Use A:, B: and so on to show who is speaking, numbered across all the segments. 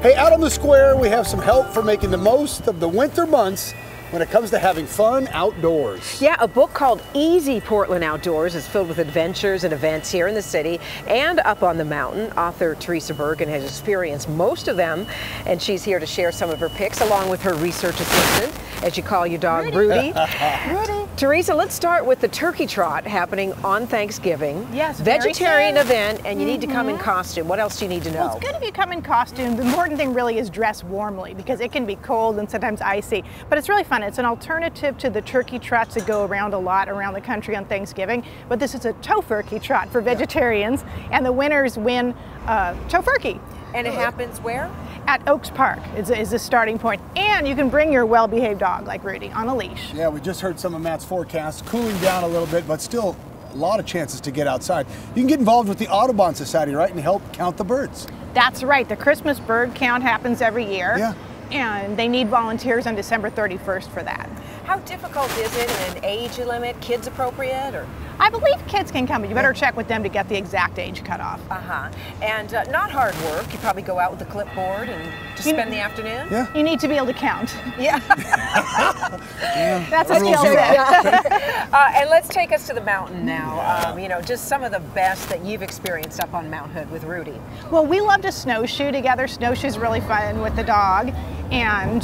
A: Hey, out on the square, we have some help for making the most of the winter months when it comes to having fun outdoors.
B: Yeah, a book called Easy Portland Outdoors is filled with adventures and events here in the city and up on the mountain. Author Teresa Bergen has experienced most of them, and she's here to share some of her picks along with her research assistant, as you call your dog, Rudy.
C: Rudy.
B: Teresa, let's start with the Turkey Trot happening on Thanksgiving.
C: Yes,
B: vegetarian event, and you need to come in costume. What else do you need to know?
C: Well, it's good if you come in costume. The important thing really is dress warmly because it can be cold and sometimes icy, but it's really fun. It's an alternative to the turkey trots that go around a lot around the country on Thanksgiving, but this is a tofurkey trot for vegetarians, and the winners win tofurkey.
B: And it happens where?
C: At Oaks Park is the starting point, and you can bring your well-behaved dog like Rudy on a leash.
A: Yeah, we just heard some of Matt's forecasts, cooling down a little bit, but still a lot of chances to get outside. You can get involved with the Audubon Society, right, and help count the birds.
C: That's right. The Christmas bird count happens every year.
A: Yeah.
C: And they need volunteers on December 31st for that.
B: How difficult is it, and an age limit, kids appropriate, or?
C: I believe kids can come, but you better check with them to get the exact age cutoff.
B: And not hard work. You probably go out with the clipboard and just spend the afternoon?
A: Yeah.
C: You need to be able to count.
B: Yeah.
C: That's a skill set.
B: And let's take us to the mountain now. You know, just some of the best that you've experienced up on Mount Hood with Rudy.
C: Well, we love to snowshoe together. Snowshoe's really fun with the dog. And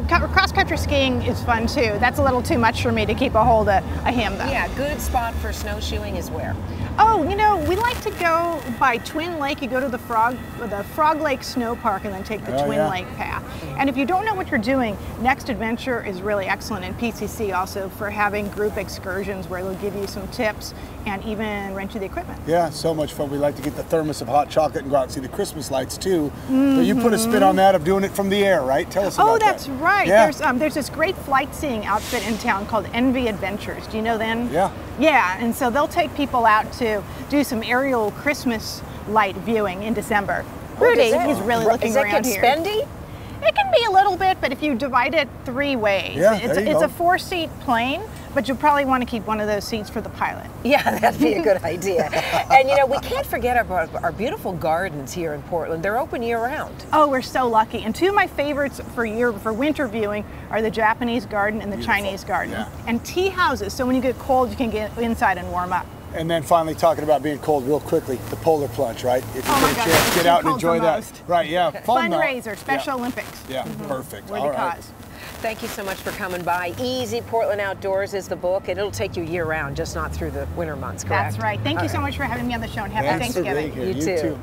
C: cross-country skiing is fun too. That's a little too much for me to keep a hold of him though.
B: Yeah, good spot for snowshoeing is where?
C: Oh, you know, we like to go by Twin Lake. You go to the Frog Lake Snow Park and then take the Twin Lake path. And if you don't know what you're doing, Next Adventure is really excellent, and PCC also for having group excursions where they'll give you some tips and even rent you the equipment.
A: Yeah, so much fun. We like to get the thermos of hot chocolate and go out and see the Christmas lights too. But you put a spin on that of doing it from the air, right? Tell us about that.
C: Oh, that's right.
A: Yeah.
C: There's this great flight seeing outfit in town called Envy Adventures. Do you know them?
A: Yeah.
C: Yeah, and so they'll take people out to do some aerial Christmas light viewing in December. Rudy, he's really looking around here.
B: Is it spendy?
C: It can be a little bit, but if you divide it 3 ways, it's a 4-seat plane, but you'll probably want to keep one of those seats for the pilot.
B: Yeah, that'd be a good idea. And you know, we can't forget about our beautiful gardens here in Portland. They're open year-round.
C: Oh, we're so lucky. And 2 of my favorites for winter viewing are the Japanese garden and the Chinese garden.
A: Yeah.
C: And tea houses, so when you get cold, you can get inside and warm up.
A: And then finally, talking about being cold real quickly, the polar plunge, right? If you get a chance, get
C: too
A: out and
C: cold
A: enjoy
C: for
A: that.
C: most.
A: Right, yeah.
C: Fundraiser, Special Olympics.
A: Yeah, perfect.
C: Worthy cause.
B: Thank you so much for coming by. Easy Portland Outdoors is the book, and it'll take you year-round, just not through the winter months, correct?
C: That's right. Thank you so much for having me on the show, and happy Thanksgiving.
A: You too.